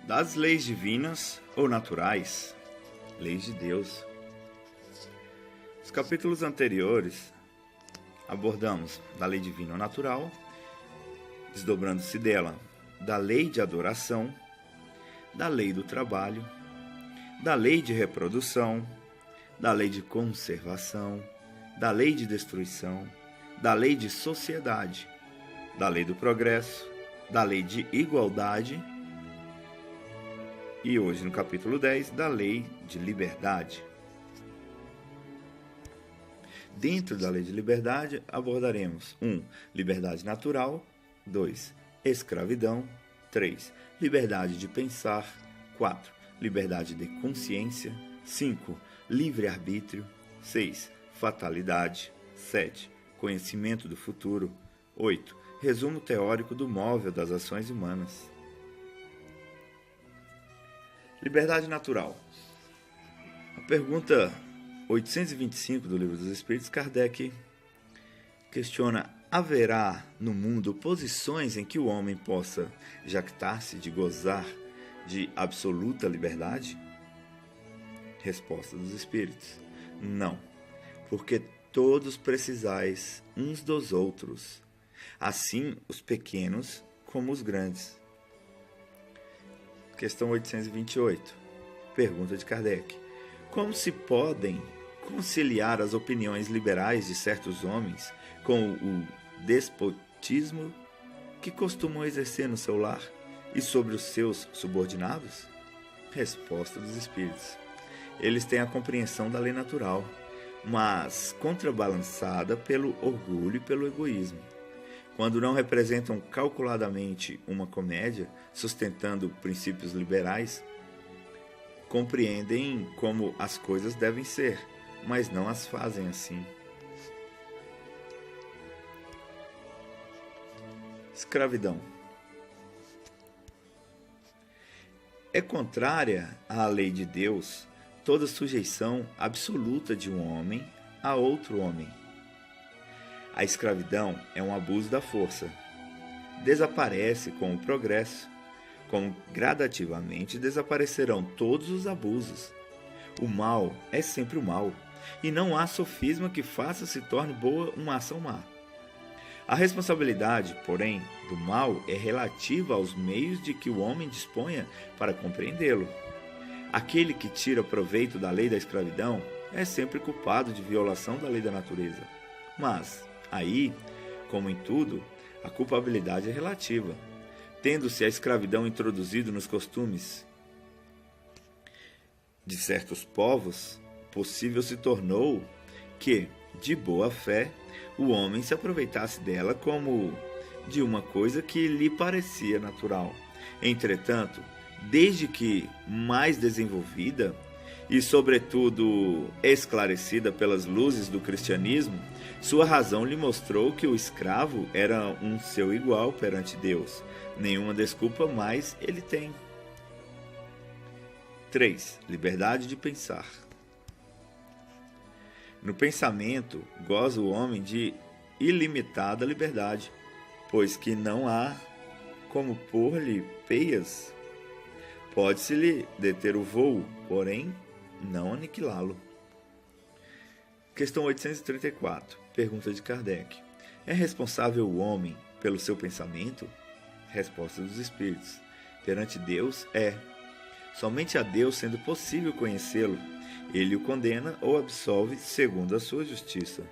Das leis divinas ou naturais, leis de Deus. Nos capítulos anteriores, abordamos da lei divina ou natural, desdobrando-se dela, da lei de adoração, da lei do trabalho, da lei de reprodução, da lei de conservação, da lei de destruição, da lei de sociedade, da lei do progresso, da lei de igualdade e hoje no capítulo 10, da lei de liberdade. Dentro da lei de liberdade abordaremos 1. Liberdade natural, 2. Escravidão, 3. Liberdade de pensar, 4. Liberdade de consciência, 5. Livre-arbítrio, 6. Fatalidade, 7. Conhecimento do futuro, 8. Resumo teórico do móvel das ações humanas. Liberdade natural. A pergunta 825 do Livro dos Espíritos, Kardec questiona: haverá no mundo posições em que o homem possa jactar-se de gozar de absoluta liberdade? Resposta dos Espíritos: não, porque todos precisais uns dos outros, assim os pequenos como os grandes. Questão 828. Pergunta de Kardec: como se podem conciliar as opiniões liberais de certos homens com o despotismo que costumam exercer no seu lar e sobre os seus subordinados? Resposta dos Espíritos: eles têm a compreensão da lei natural, mas contrabalançada pelo orgulho e pelo egoísmo. Quando não representam calculadamente uma comédia, sustentando princípios liberais, compreendem como as coisas devem ser, mas não as fazem assim. Escravidão. É contrária à lei de Deus toda sujeição absoluta de um homem a outro homem. A escravidão é um abuso da força. Desaparece com o progresso, como gradativamente desaparecerão todos os abusos. O mal é sempre o mal, e não há sofisma que faça se torne boa uma ação má. A responsabilidade, porém, do mal é relativa aos meios de que o homem disponha para compreendê-lo. Aquele que tira proveito da lei da escravidão é sempre culpado de violação da lei da natureza. Mas aí, como em tudo, a culpabilidade é relativa. Tendo-se a escravidão introduzido nos costumes de certos povos, possível se tornou que, de boa fé, o homem se aproveitasse dela como de uma coisa que lhe parecia natural. Entretanto, desde que mais desenvolvida e, sobretudo, esclarecida pelas luzes do cristianismo, sua razão lhe mostrou que o escravo era um seu igual perante Deus. Nenhuma desculpa mais ele tem. 3. Liberdade de pensar. No pensamento, goza o homem de ilimitada liberdade, pois que não há como pôr-lhe peias. Pode-se-lhe deter o voo, porém não aniquilá-lo. Questão 834. Pergunta de Kardec: é responsável o homem pelo seu pensamento? Resposta dos Espíritos: perante Deus é. Somente a Deus sendo possível conhecê-lo, ele o condena ou absolve segundo a sua justiça.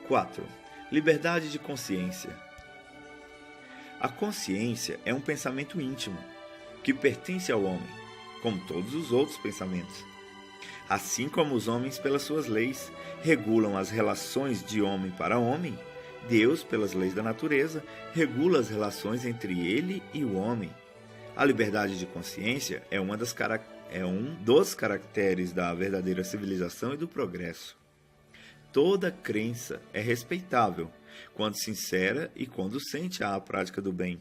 4. Liberdade de consciência. A consciência é um pensamento íntimo, que pertence ao homem, como todos os outros pensamentos. Assim como os homens, pelas suas leis, regulam as relações de homem para homem, Deus, pelas leis da natureza, regula as relações entre ele e o homem. A liberdade de consciência é um dos caracteres da verdadeira civilização e do progresso. Toda crença é respeitável, quando sincera e conducente à prática do bem.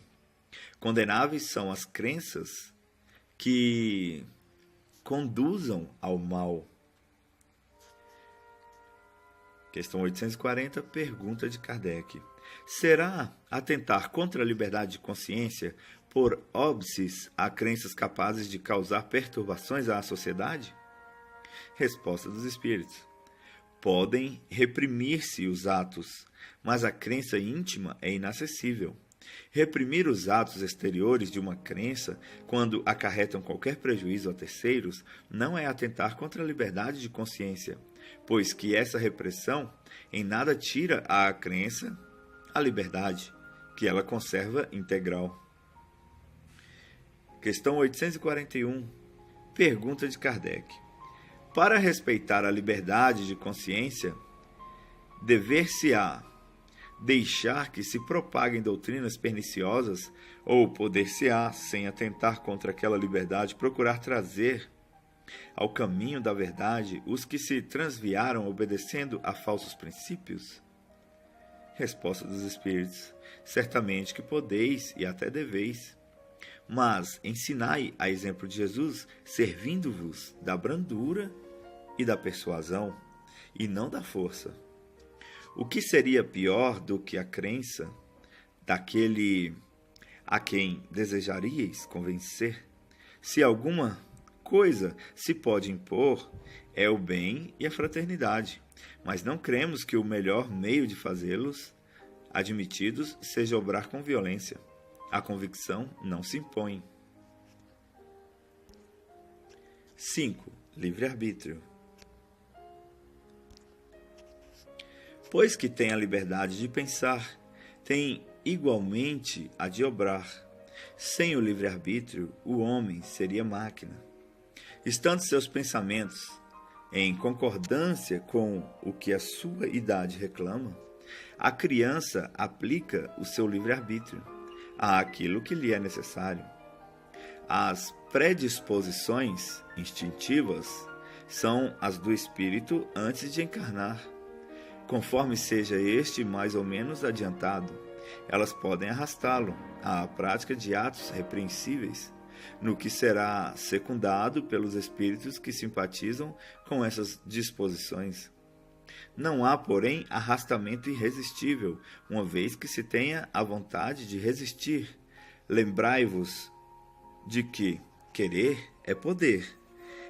Condenáveis são as crenças que conduzam ao mal. Questão 840, pergunta de Kardec: Será atentar contra a liberdade de consciência por óbices a crenças capazes de causar perturbações à sociedade? Resposta dos Espíritos. Podem reprimir-se os atos, mas a crença íntima é inacessível. Reprimir os atos exteriores de uma crença, quando acarretam qualquer prejuízo a terceiros, não é atentar contra a liberdade de consciência, pois que essa repressão em nada tira à crença a liberdade, que ela conserva integral. Questão 841. Pergunta de Kardec. Para respeitar a liberdade de consciência, dever-se-á deixar que se propaguem doutrinas perniciosas, ou poder-se-á, sem atentar contra aquela liberdade, procurar trazer ao caminho da verdade os que se transviaram obedecendo a falsos princípios? Resposta dos Espíritos. Certamente que podeis e até deveis. Mas ensinai, a exemplo de Jesus, servindo-vos da brandura e da persuasão, e não da força. O que seria pior do que a crença daquele a quem desejaríeis convencer? Se alguma coisa se pode impor, é o bem e a fraternidade, mas não cremos que o melhor meio de fazê-los admitidos seja obrar com violência. A convicção não se impõe. 5. Livre-arbítrio. Pois que tem a liberdade de pensar, tem igualmente a de obrar. Sem o livre-arbítrio, o homem seria máquina. Estando seus pensamentos em concordância com o que a sua idade reclama, a criança aplica o seu livre-arbítrio àquilo que lhe é necessário. As predisposições instintivas são as do espírito antes de encarnar. Conforme seja este mais ou menos adiantado, elas podem arrastá-lo à prática de atos repreensíveis, no que será secundado pelos espíritos que simpatizam com essas disposições. Não há, porém, arrastamento irresistível, uma vez que se tenha a vontade de resistir. Lembrai-vos de que querer é poder.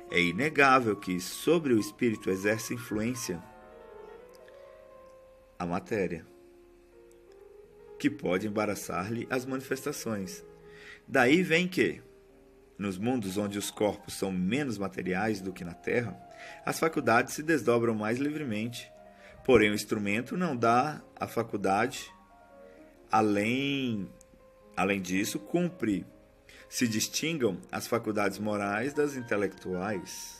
É inegável que sobre o espírito exerce influência a matéria, que pode embaraçar-lhe as manifestações. Daí vem que, nos mundos onde os corpos são menos materiais do que na Terra, as faculdades se desdobram mais livremente. Porém, o instrumento não dá a faculdade. Além disso, cumpre se distingam as faculdades morais das intelectuais.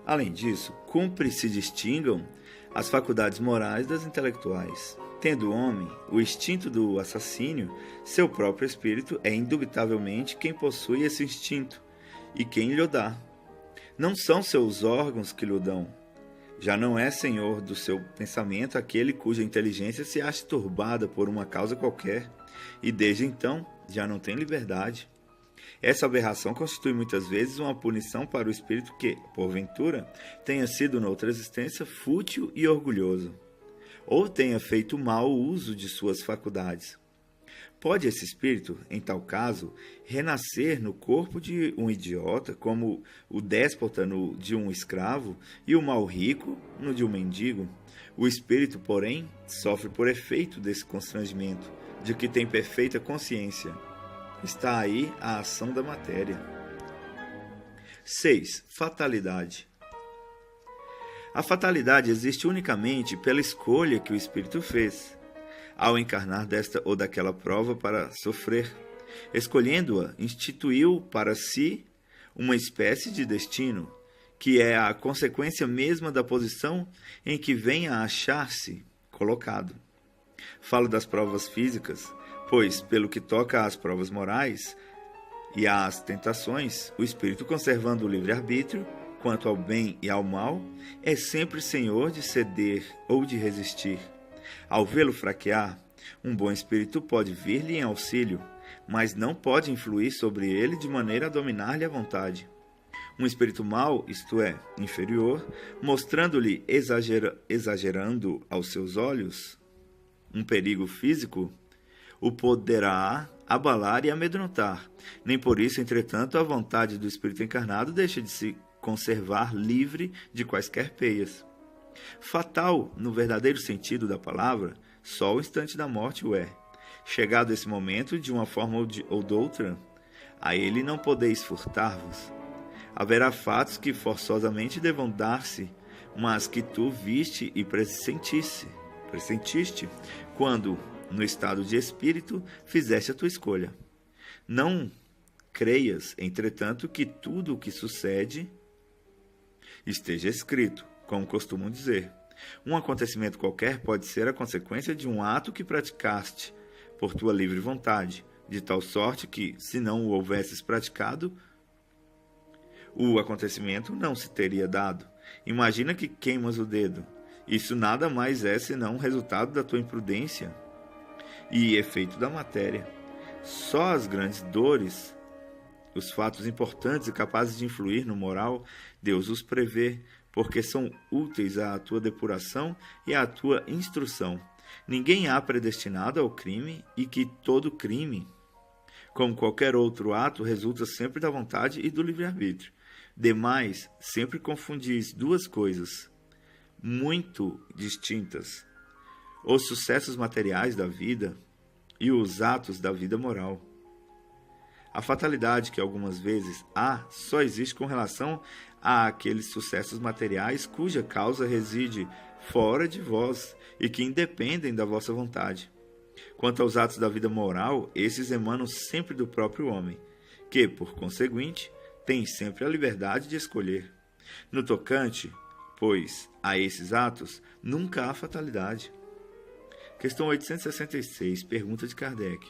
Além disso, cumpre se distingam as faculdades morais das intelectuais. Tendo o homem o instinto do assassínio, seu próprio espírito é indubitavelmente quem possui esse instinto e quem lhe o dá. Não são seus órgãos que lhe dão. Já não é senhor do seu pensamento aquele cuja inteligência se acha turbada por uma causa qualquer, e desde então já não tem liberdade. Essa aberração constitui muitas vezes uma punição para o espírito que, porventura, tenha sido noutra existência fútil e orgulhoso, ou tenha feito mau uso de suas faculdades. Pode esse espírito, em tal caso, renascer no corpo de um idiota, como o déspota no de um escravo e o mal rico no de um mendigo. O espírito, porém, sofre por efeito desse constrangimento, de que tem perfeita consciência. Está aí a ação da matéria. 6. Fatalidade. A fatalidade existe unicamente pela escolha que o espírito fez ao encarnar desta ou daquela prova para sofrer. Escolhendo-a, instituiu para si uma espécie de destino, que é a consequência mesma da posição em que vem a achar-se colocado. Falo das provas físicas, pois, pelo que toca às provas morais e às tentações, o espírito, conservando o livre-arbítrio quanto ao bem e ao mal, é sempre senhor de ceder ou de resistir. Ao vê-lo fraquear, um bom espírito pode vir-lhe em auxílio, mas não pode influir sobre ele de maneira a dominar-lhe a vontade. Um espírito mau, isto é, inferior, mostrando-lhe exagerando aos seus olhos um perigo físico, o poderá abalar e amedrontar. Nem por isso, entretanto, a vontade do espírito encarnado deixa de se conservar livre de quaisquer peias. Fatal, no verdadeiro sentido da palavra, só o instante da morte o é. Chegado esse momento, de uma forma ou de outra, a ele não podeis furtar-vos. Haverá fatos que forçosamente devam dar-se, mas que tu viste e pressentiste, quando, no estado de espírito, fizeste a tua escolha. Não creias, entretanto, que tudo o que sucede esteja escrito, como costumam dizer. Um acontecimento qualquer pode ser a consequência de um ato que praticaste por tua livre vontade, de tal sorte que, se não o houvesses praticado, o acontecimento não se teria dado. Imagina que queimas o dedo. Isso nada mais é senão resultado da tua imprudência e efeito da matéria. Só as grandes dores, os fatos importantes e capazes de influir no moral, Deus os prevê, porque são úteis à tua depuração e à tua instrução. Ninguém há predestinado ao crime, e que todo crime, como qualquer outro ato, resulta sempre da vontade e do livre-arbítrio. Demais, sempre confundis duas coisas muito distintas: os sucessos materiais da vida e os atos da vida moral. A fatalidade que algumas vezes há só existe com relação a aqueles sucessos materiais cuja causa reside fora de vós e que independem da vossa vontade. Quanto aos atos da vida moral, esses emanam sempre do próprio homem, que, por conseguinte, tem sempre a liberdade de escolher. No tocante, pois, a esses atos, nunca há fatalidade. Questão 866, pergunta de Kardec.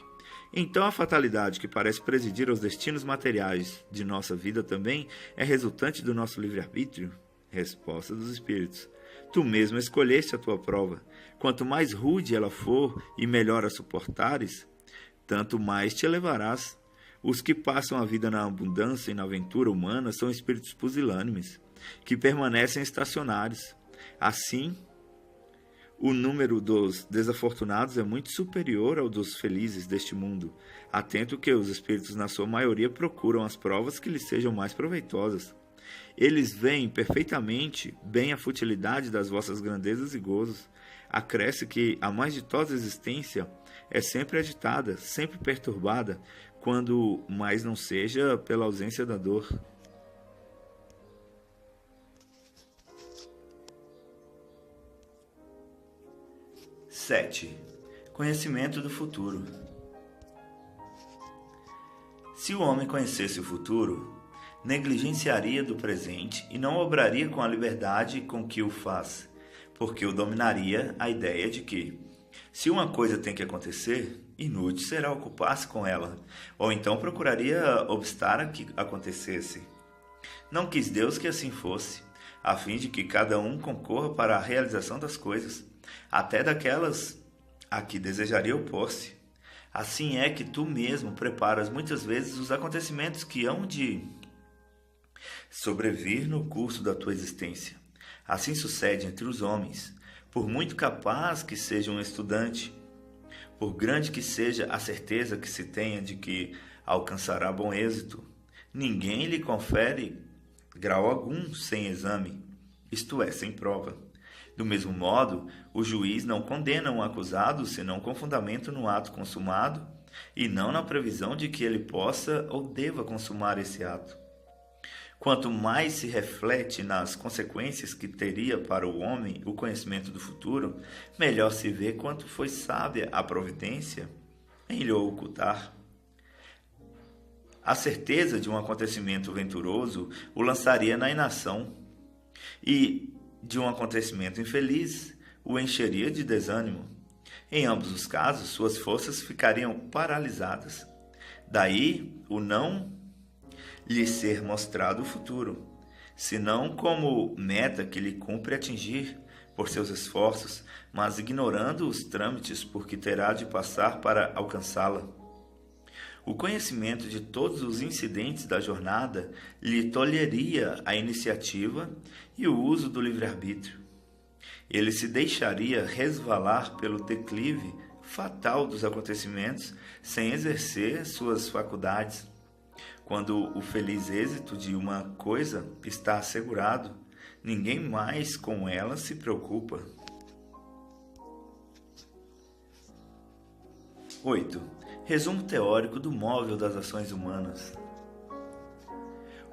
Então a fatalidade que parece presidir aos destinos materiais de nossa vida também é resultante do nosso livre-arbítrio? Resposta dos Espíritos. Tu mesmo escolheste a tua prova. Quanto mais rude ela for e melhor a suportares, tanto mais te elevarás. Os que passam a vida na abundância e na aventura humana são espíritos pusilânimes, que permanecem estacionários. Assim, o número dos desafortunados é muito superior ao dos felizes deste mundo, atento que os espíritos, na sua maioria, procuram as provas que lhes sejam mais proveitosas. Eles veem perfeitamente bem a futilidade das vossas grandezas e gozos. Acresce que a mais ditosa existência é sempre agitada, sempre perturbada, quando mais não seja pela ausência da dor. Conhecimento do futuro. Se o homem conhecesse o futuro, negligenciaria do presente e não obraria com a liberdade com que o faz, porque o dominaria a ideia de que, se uma coisa tem que acontecer, inútil será ocupar-se com ela, ou então procuraria obstar a que acontecesse. Não quis Deus que assim fosse, a fim de que cada um concorra para a realização das coisas, até daquelas a que desejaria opor-se. Assim é que tu mesmo preparas muitas vezes os acontecimentos que hão de sobrevir no curso da tua existência. Assim sucede entre os homens. Por muito capaz que seja um estudante, por grande que seja a certeza que se tenha de que alcançará bom êxito, ninguém lhe confere grau algum sem exame, isto é, sem prova. Do mesmo modo, o juiz não condena um acusado senão com fundamento no ato consumado e não na previsão de que ele possa ou deva consumar esse ato. Quanto mais se reflete nas consequências que teria para o homem o conhecimento do futuro, melhor se vê quanto foi sábia a providência em lhe ocultar. A certeza de um acontecimento venturoso o lançaria na inação, e de um acontecimento infeliz o encheria de desânimo. Em ambos os casos, suas forças ficariam paralisadas. Daí o não lhe ser mostrado o futuro, senão como meta que lhe cumpre atingir por seus esforços, mas ignorando os trâmites por que terá de passar para alcançá-la. O conhecimento de todos os incidentes da jornada lhe tolheria a iniciativa e o uso do livre-arbítrio. Ele se deixaria resvalar pelo declive fatal dos acontecimentos sem exercer suas faculdades. Quando o feliz êxito de uma coisa está assegurado, ninguém mais com ela se preocupa. 8. Resumo teórico do móvel das ações humanas.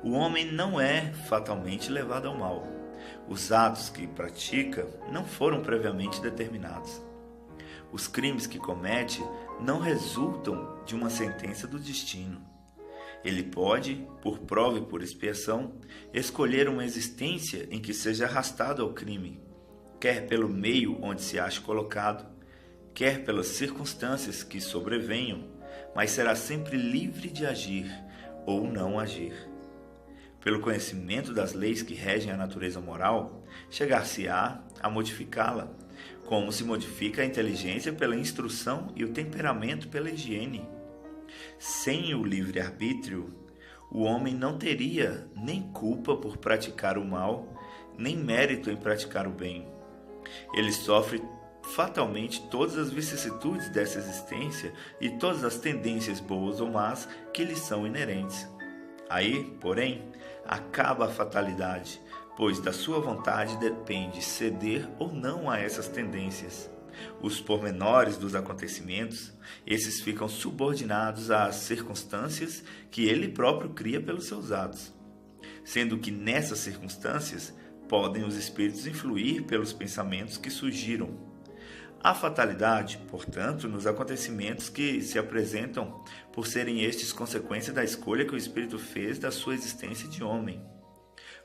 O homem não é fatalmente levado ao mal. Os atos que pratica não foram previamente determinados. Os crimes que comete não resultam de uma sentença do destino. Ele pode, por prova e por expiação, escolher uma existência em que seja arrastado ao crime, quer pelo meio onde se ache colocado, quer pelas circunstâncias que sobrevenham, mas será sempre livre de agir ou não agir. Pelo conhecimento das leis que regem a natureza moral, chegar-se-á a modificá-la, como se modifica a inteligência pela instrução e o temperamento pela higiene. Sem o livre-arbítrio, o homem não teria nem culpa por praticar o mal, nem mérito em praticar o bem. Ele sofre fatalmente todas as vicissitudes dessa existência e todas as tendências boas ou más que lhe são inerentes. Aí, porém, acaba a fatalidade, pois da sua vontade depende ceder ou não a essas tendências. Os pormenores dos acontecimentos, esses ficam subordinados às circunstâncias que ele próprio cria pelos seus atos, sendo que nessas circunstâncias podem os espíritos influir pelos pensamentos que surgiram. Há fatalidade, portanto, nos acontecimentos que se apresentam por serem estes consequência da escolha que o espírito fez da sua existência de homem.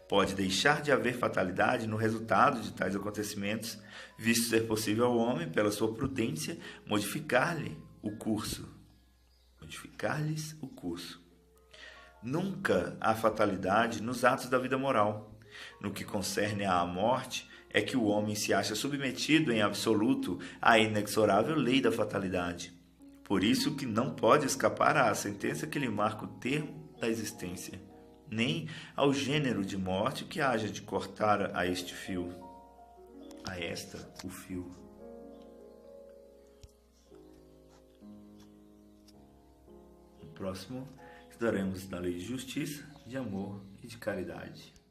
Pode deixar de haver fatalidade no resultado de tais acontecimentos, visto ser possível ao homem, pela sua prudência, modificar-lhes o curso. Nunca há fatalidade nos atos da vida moral. No que concerne à morte, é que o homem se acha submetido em absoluto à inexorável lei da fatalidade. Por isso que não pode escapar à sentença que lhe marca o termo da existência, nem ao gênero de morte que haja de cortar a esta o fio. No próximo, estudaremos da lei de justiça, de amor e de caridade.